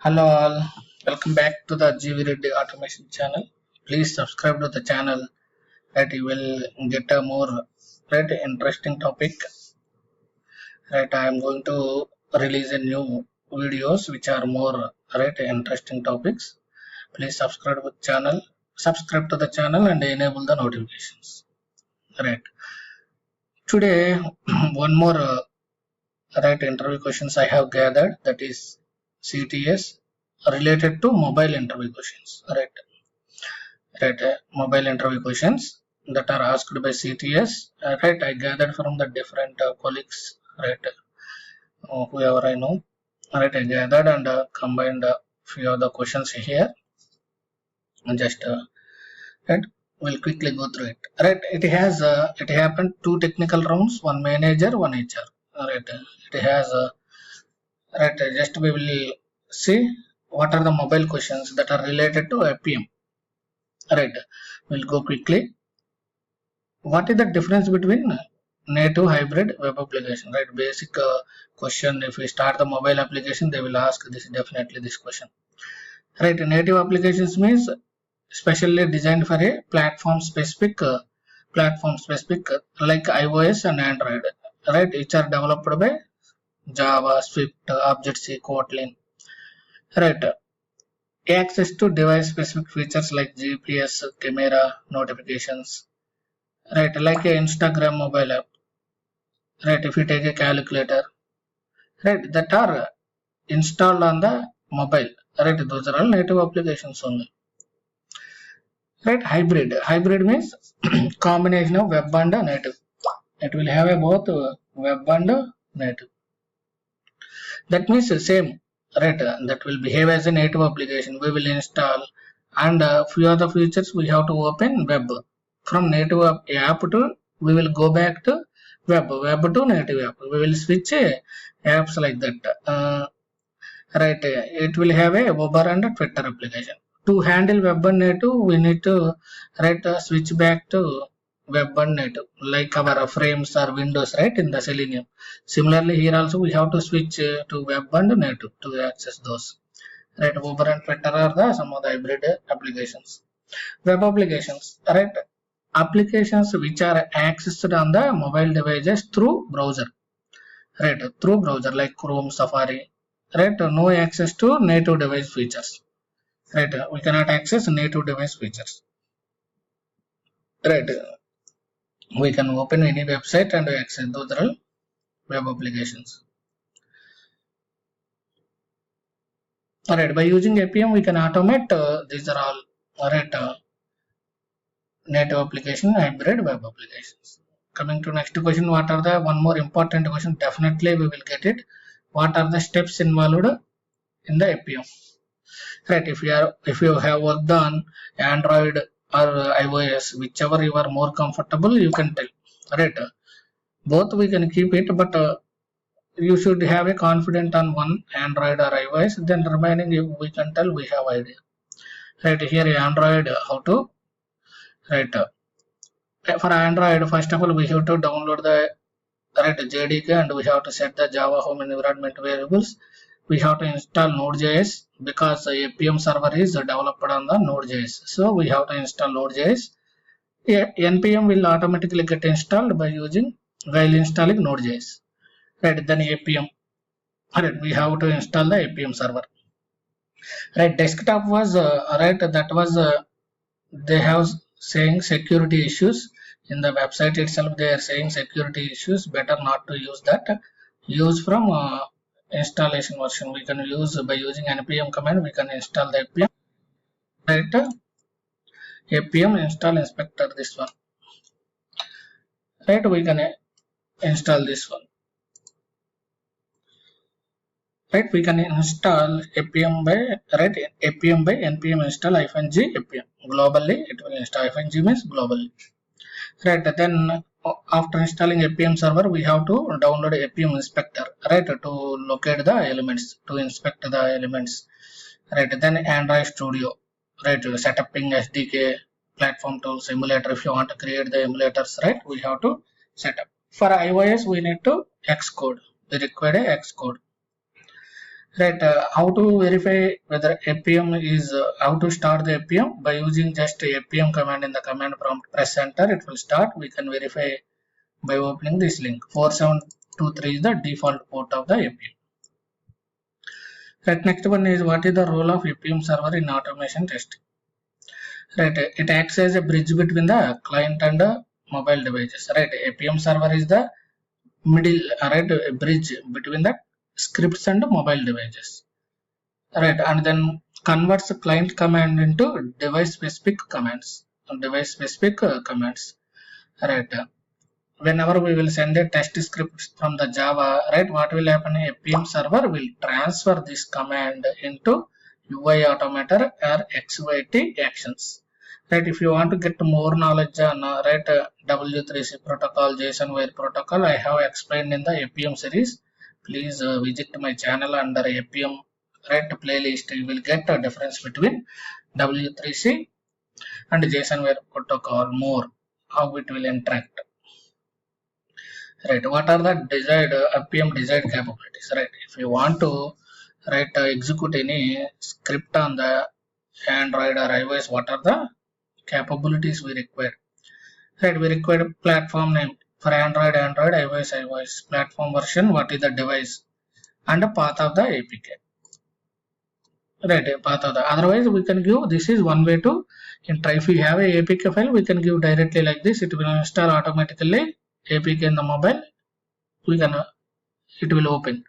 Hello all, welcome back to the GV Reddy Automation channel. Please subscribe to the channel that you will get a more interesting topic. I am going to release a new videos which are more interesting topics. Please subscribe to the channel and enable the notifications. Right. Today one more interview questions I have gathered, that is CTS related to mobile interview questions. Mobile interview questions that are asked by CTS. I gathered from the different colleagues. Whoever I know. I gathered and combined a few of the questions here. And just we'll quickly go through it. It happened two technical rounds, one manager, one HR. It has just we will see what are the mobile questions that are related to Appium. We'll go quickly. What is the difference between native, hybrid, web application? Basic question. If we start the mobile application, they will ask definitely this question. Native applications means specially designed for a platform specific like iOS and Android. Each are developed by Java, Swift, Object-C, Kotlin. Access to device specific features like GPS, camera, notifications. Like a Instagram mobile app. If you take a calculator. That are installed on the mobile. Those are all native applications only. Hybrid means combination of web and native. It will have a both web and native. That means the same. That will behave as a native application. We will install and few other features we have to open web. From native app to we will go back to web to native app. We will switch apps like that. It will have a Uber and Twitter application. To handle web and native, we need to switch back to web and native, like our frames or windows, in the Selenium. Similarly, here also we have to switch to web and native to access those. Uber and Twitter are some of the hybrid applications. Web applications, applications which are accessed on the mobile devices through browser, through browser like Chrome, Safari. No access to native device features. We cannot access native device features. We can open any website and access those are all web applications. By using Appium, we can automate these are all native application, hybrid web applications. Coming to next question, what are the one more important question? Definitely we will get it. What are the steps involved in the Appium? If you have worked on Android or iOS, whichever you are more comfortable, you can tell. Both we can keep it, but you should have a confidence on one Android or iOS. Then remaining we can tell we have idea. Here Android how to for Android. First of all, we have to download the JDK and we have to set the Java home environment variables. We have to install Node.js because the Appium server is developed on the Node.js. So we have to install Node.js. NPM will automatically get installed by using while installing Node.js. Then Appium. We have to install the Appium server. Desktop was that was they have saying security issues in the website itself. They are saying security issues. Better not to use that. Use from installation version. We can use by using npm command. We can install the Appium. Appium install inspector. This one. We can install this one. We can install Appium by npm install -g Appium. Globally, it will install -g means globally. Then after installing Appium server, we have to download Appium inspector, to locate the elements, to inspect the elements. Then Android Studio, setuping SDK, platform tools, emulator. If you want to create the emulators, we have to set up. For iOS, we need to Xcode. We require a Xcode. Right, how to verify whether Appium is, how to start the Appium by using just Appium command in the command prompt, press enter, it will start. We can verify by opening this link. 4723 is the default port of the Appium. Right, next one is what is the role of Appium server in automation testing. Right, it acts as a bridge between the client and the mobile devices. Right, Appium server is the middle, right, a bridge between the scripts and the mobile devices. Right, and then converts the client command into device specific commands. Right, whenever we will send a test script from the Java, right, what will happen? Appium server will transfer this command into UI automator or XYT actions. Right, if you want to get more knowledge on right, W3C protocol, JSON wire protocol, I have explained in the Appium series. Please visit my channel under Appium, right, playlist. You will get a difference between W3C and JSON wire protocol, more how it will interact. Right, what are the desired Appium desired capabilities? Right, if you want to execute any script on the Android or iOS, what are the capabilities we require? Right, we require platform name for Android, iOS, platform version, what is the device, and the path of the APK. Right, path of the, otherwise we can give, this is one way to enter. If we have a APK file, we can give directly like this, it will install automatically APK in the mobile, we can it will open.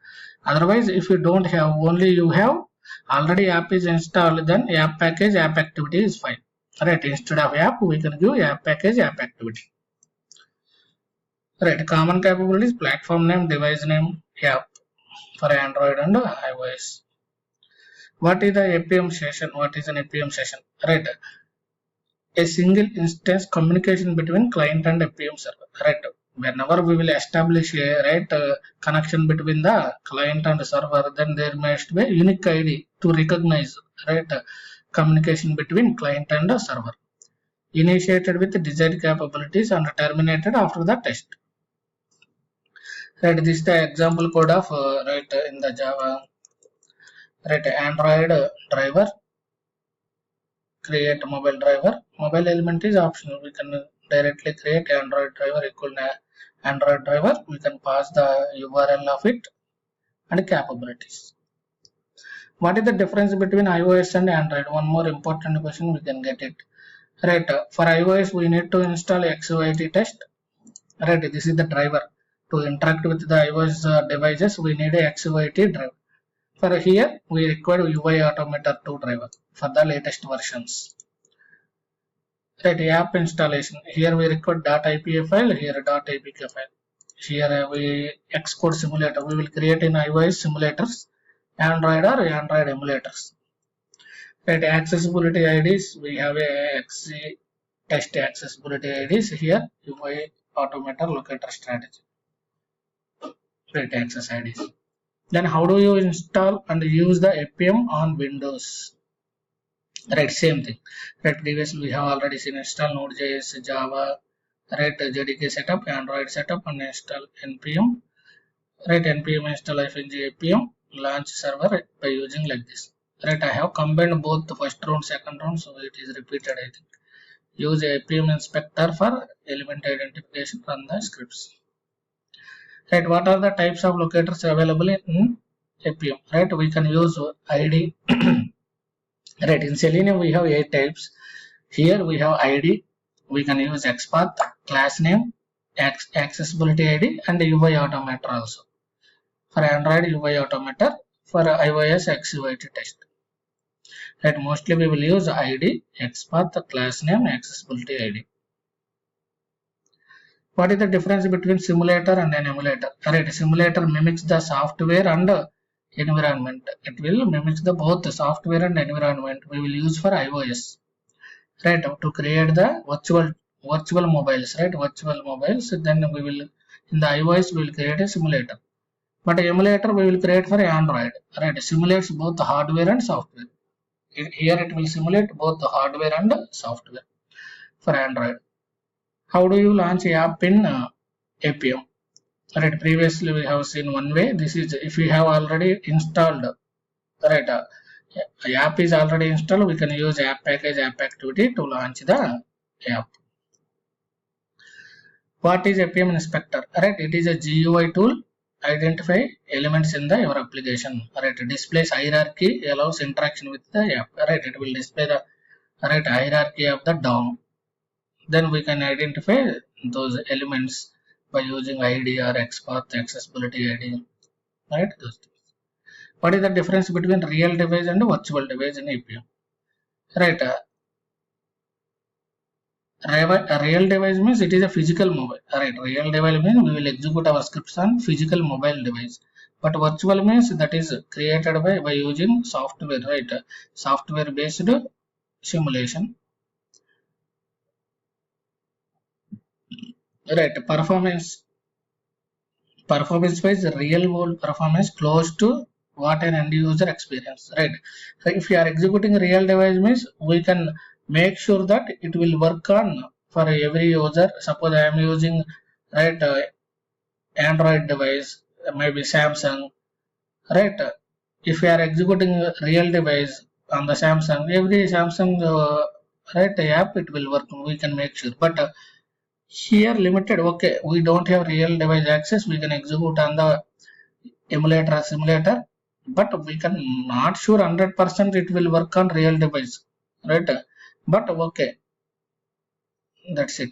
Otherwise, if you don't have, only you have already app is installed, then app package, app activity is fine. Right, instead of app, we can give app package, app activity. Right, common capabilities, platform name, device name, app for Android and iOS. What is the Appium session? What is an Appium session? Right, a single instance communication between client and Appium server. Right, whenever we will establish a connection between the client and server, then there must be a unique ID to recognize communication between client and the server, initiated with desired capabilities and terminated after the test. Right, this is the example code of in the Java. Right, Android driver, create mobile driver. Mobile element is optional. We can directly create Android driver equal Android driver. We can pass the URL of it and capabilities. What is the difference between iOS and Android? One more important question, we can get it. Right, for iOS we need to install XYT test. Right, this is the driver. To interact with the iOS devices, we need a XYT driver. For here, we require UI Automator 2 driver for the latest versions. Right, app installation. Here we require .ipa file, here .apk file. Here we Xcode simulator. We will create in iOS simulators, Android or Android emulators. Right, accessibility IDs. We have a XC test accessibility IDs here. UI Automator locator strategy. Right, access IDs. Then how do you install and use the Appium on Windows? Right, same thing. Right, previously we have already seen install Node.js, Java, right, JDK setup, Android setup, and install npm. Right, npm install -g Appium, launch server by using like this. Right, I have combined both the first round, second round, so it is repeated. I think use Appium inspector for element identification, run the scripts. Right, what are the types of locators available in Appium? Right, we can use ID. Right, in Selenium we have 8 types. Here we have ID. We can use XPath, class name, accessibility ID, and UI Automator also. For Android, UI Automator. For iOS, XUIT test. Right, mostly we will use ID, XPath, class name, accessibility ID. What is the difference between simulator and an emulator? Right, simulator mimics the software and environment. It will mimics the both the software and environment we will use for iOS. Right, to create the virtual mobiles. Right, virtual mobiles. Then we will, in the iOS we will create a simulator. But emulator we will create for Android. Right, simulates both the hardware and software. Here it will simulate both the hardware and software for Android. How do you launch app in Appium? Right, previously we have seen one way. This is if we have already installed right? App is already installed, we can use app package, app activity to launch the app. What is Appium Inspector? Right, it is a GUI tool. Identify elements in the your application. Right, displays hierarchy, allows interaction with the app. Right, it will display the right hierarchy of the DOM. Then we can identify those elements by using ID or XPath, accessibility ID. Right, those things. What is the difference between real device and virtual device in Appium? Right, a real device means it is a physical mobile. Right, real device means we will execute our scripts on physical mobile device. But virtual means that is created by using software, right? Software based simulation. Right, performance wise, real world performance close to what an end user experience, right? So if you are executing real device means we can make sure that it will work on for every user. Suppose I am using right Android device, maybe Samsung, right? If you are executing a real device on the Samsung, every Samsung right app it will work, we can make sure. But here limited, okay, we don't have real device access, we can execute on the emulator or simulator, but we can not sure 100% it will work on real device, right? But okay, that's it.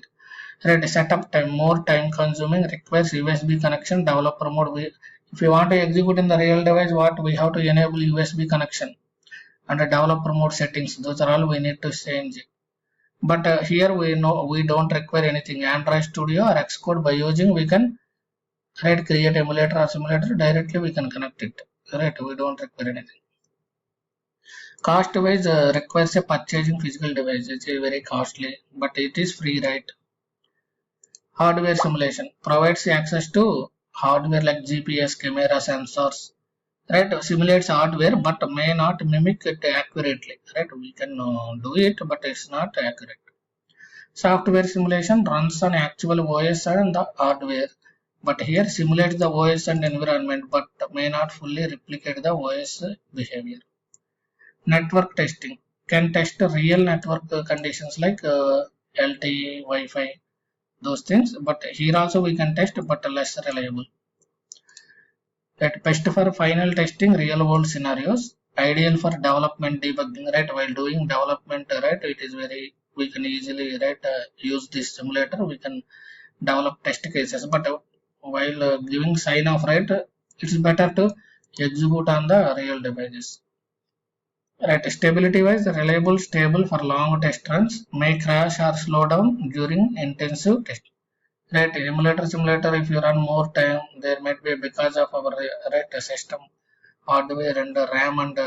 Right, setup time more time consuming, requires USB connection, developer mode. If you want to execute in the real device, what we have to enable USB connection and the developer mode settings, those are all we need to change. But here we know we don't require anything. Android Studio or Xcode by using we can right create emulator or simulator directly, we can connect it, right? We don't require anything. Cost wise, requires a purchasing physical device. It's very costly, but it is free, right? Hardware simulation provides access to hardware like GPS, camera, sensors, right? Simulates hardware but may not mimic it accurately, right? We can do it, but it's not accurate. Software simulation runs on actual OS and the hardware, but here simulates the OS and environment but may not fully replicate the OS behavior. Network testing can test real network conditions like LTE, Wi-Fi, those things, but here also we can test but less reliable. That best for final testing real world scenarios, ideal for development debugging, right? While doing development, right, it is very, we can easily right use this simulator, we can develop test cases, but while giving sign off, right, it's better to execute on the real devices. Right, stability wise, reliable, stable for long test runs, may crash or slow down during intensive test. Right, emulator simulator, if you run more time, there might be because of our right system hardware and RAM and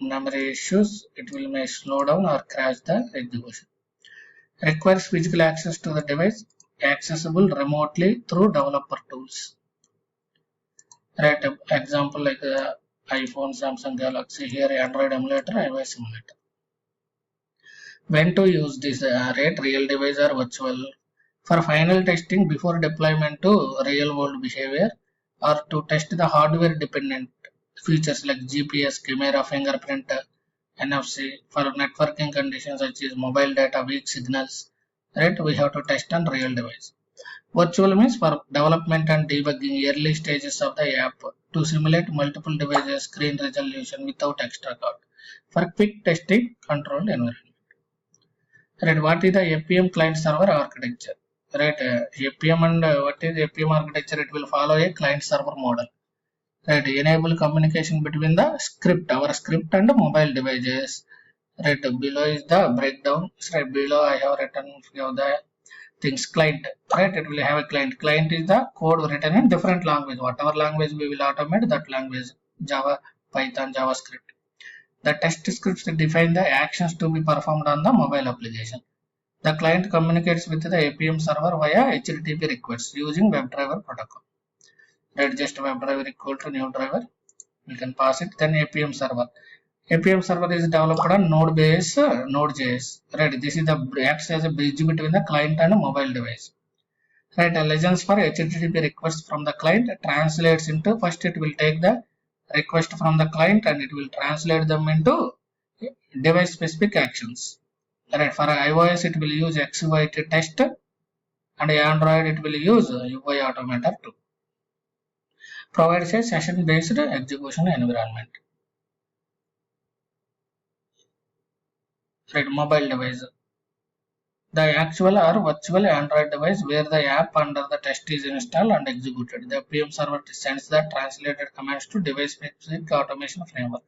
memory issues, it will may slow down or crash the execution. Requires physical access to the device, accessible remotely through developer tools. Right, example like iPhone, Samsung Galaxy, here Android emulator, iOS simulator. When to use this rate real device or virtual? For final testing before deployment to real world behavior, or to test the hardware dependent features like GPS, camera, fingerprint, NFC. For networking conditions such as mobile data, weak signals, right, we have to test on real device. Virtual means for development and debugging early stages of the app to simulate multiple devices, screen resolution without extra code. For quick testing, controlled environment. Right, what is the Appium client server architecture? Right, Appium and what is Appium architecture? It will follow a client server model. Right, enable communication between the script, our script and mobile devices. Right, below is the breakdown. Right, below I have written few of the things. Client, right, it will have a client. Client is the code written in different language. Whatever language we will automate, that language, Java, Python, JavaScript. The test scripts define the actions to be performed on the mobile application. The client communicates with the Appium server via HTTP requests using WebDriver protocol. Right, just WebDriver equal to new driver. We can pass it. Then Appium server. Appium server is developed on Node.js. Right, this is the acts as a bridge between the client and mobile device. Right, legends for HTTP requests from the client translates into, first it will take the request from the client and it will translate them into device specific actions. Right, for iOS it will use XUIT test and Android it will use UI Automator too. Provides a session based execution environment. Right, mobile device. The actual or virtual Android device where the app under the test is installed and executed. The Appium server sends the translated commands to device specific automation framework.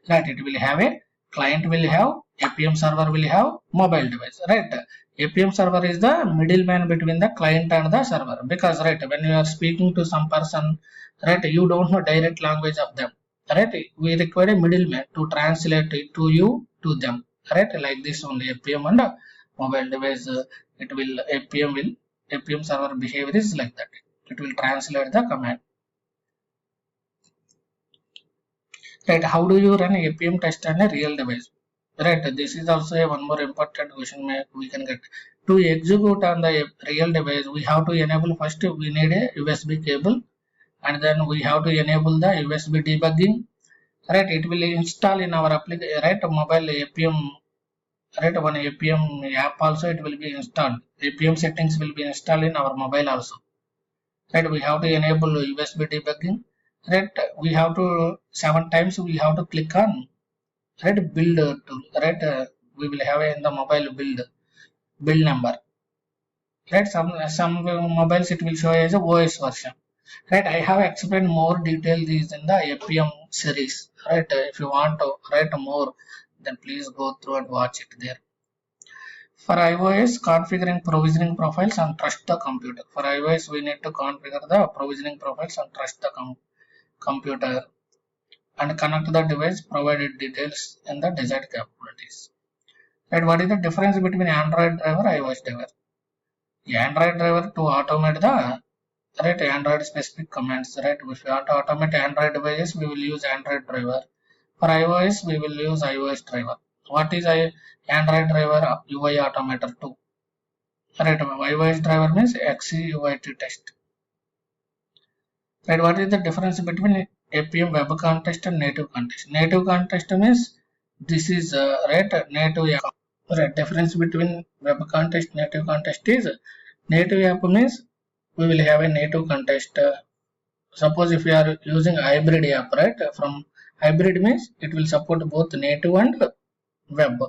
Right, it will have a client will have, Appium server will have mobile device. Right, Appium server is the middleman between the client and the server, because right, when you are speaking to some person, right, you don't know direct language of them. Right, we require a middleman to translate it to you to them. Right, like this only Appium and mobile device. Appium server behavior is like that. It will translate the command. Right, how do you run Appium test on a real device? Right, this is also a one more important question we can get. To execute on the real device, we have to enable first, we need a USB cable, and then we have to enable the USB debugging. Right, it will install in our application, right, mobile Appium, right, one Appium app also it will be installed. Appium settings will be installed in our mobile also. Right, we have to enable USB debugging. Right, we have to 7 times we have to click on, right, build tool. Right, we will have in the mobile build number. Right, some mobiles it will show as a OS version. Right, I have explained more detail these in the Appium series. Right, if you want to write more, then please go through and watch it there. For iOS, configuring provisioning profiles and trust the computer. For iOS, we need to configure the provisioning profiles and trust the computer and connect the device provided details and the desired capabilities. Right, what is the difference between Android driver and iOS driver? The Android driver to automate the, right, Android specific commands. Right, if you want to automate Android devices, we will use Android driver. For iOS, we will use iOS driver. What is Android driver UI automator 2? Right, iOS driver means XUIT test. Right, what is the difference between Appium web context and native context? Native context means this is right, native app. Right, difference between web context native context is, native app means we will have a native context. Suppose if you are using hybrid app, right, from hybrid means it will support both native and web.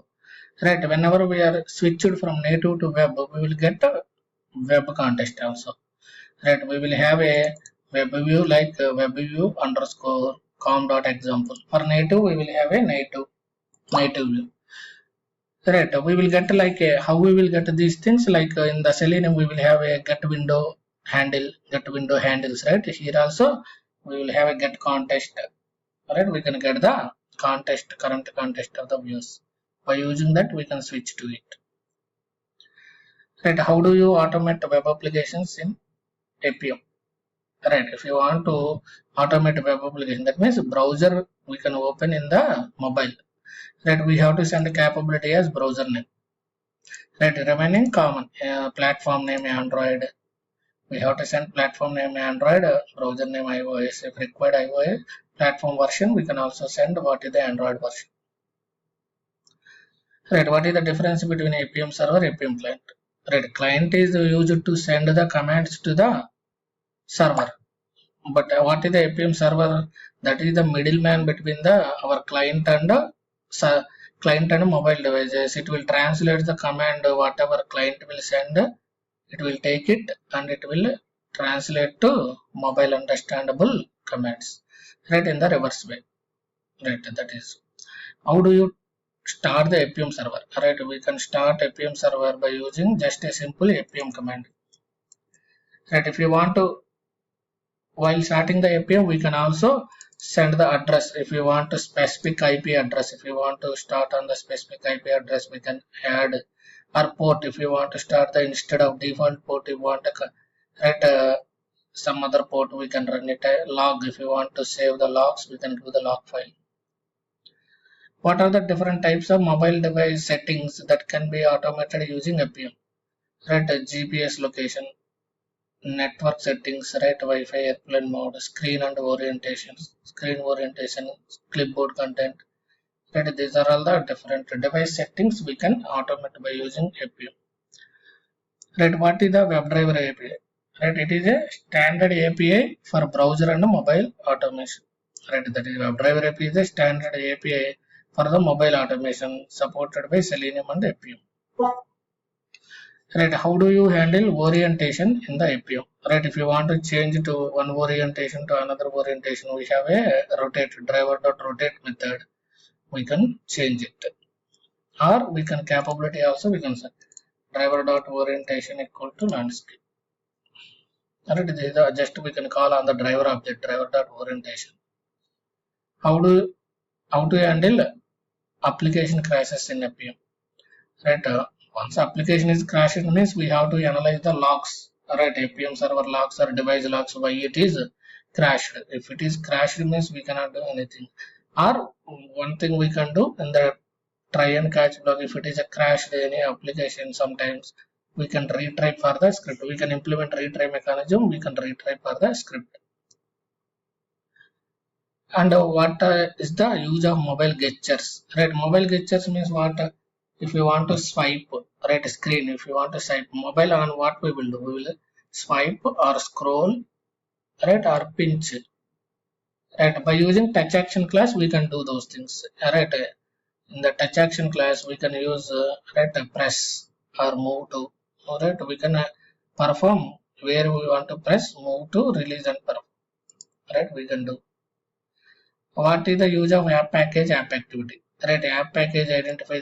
Right, whenever we are switched from native to web, we will get a web context also. Right, we will have a web view like web view underscore com dot example. For native, we will have a native view. Right, we will get like how we will get these things, like in the Selenium we will have a get window handles. Right, here also we will have a get context. Right, we can get the current context of the views. By using that, we can switch to it. Right, how do you automate web applications in Appium? Right, if you want to automate web application, that means browser we can open in the mobile. Right, we have to send the capability as browser name. Right, remaining common platform name Android. We have to send platform name Android, browser name iOS. If required iOS platform version, we can also send what is the Android version. Right, what is the difference between Appium server and Appium client? Right, client is used to send the commands to the server. But what is the Appium server? That is the middleman between our client and mobile devices. It will translate the command whatever client will send. It will take it and it will translate to mobile understandable commands. Right, in the reverse way. Right, that is. How do you start the Appium server? Right, we can start Appium server by using just a simple Appium command. Right, if you want to, while starting the Appium, we can also send the address. If you want a specific IP address, if you want to start on the specific IP address, we can add our port. If you want to start the, instead of default port, you want to write some other port, we can run it a log. If you want to save the logs, we can do the log file. What are the different types of mobile device settings that can be automated using Appium? Right, GPS location. network settings, right, Wi-Fi, airplane mode, screen and orientation, clipboard content. Right, these are all the different device settings we can automate by using Appium. Right, what is the WebDriver API? Right, it is a standard API for browser and mobile automation. Right, that is WebDriver API is a standard API for the mobile automation supported by Selenium and Appium. Right, how do you handle orientation in the Appium? Right, if you want to change to one orientation to another orientation, we have a rotate driver.rotate method. We can change it, or we can capability also we can set driver.orientation equal to landscape. Right, this is just we can call on the driver object driver.orientation. How to handle application crashes in Appium? Right, once application is crashed means we have to analyze the logs, right, Appium server logs or device logs, why it is crashed. If it is crashed means we cannot do anything, or one thing we can do in the try and catch block, if it is a crashed any application, sometimes we can retry for the script, we can implement retry mechanism, we can retry for the script. And what is the use of mobile gestures? Right, mobile gestures means what? If you want to swipe, right, screen, if you want to swipe mobile on, what we will do? We will swipe or scroll, right, or pinch. Right, by using touch action class, we can do those things. Right, in the touch action class, we can use right, press or move to. Right, we can perform where we want to press, move to, release and perform. Right, we can do. What is the use of app package, app activity? Right, app package identifies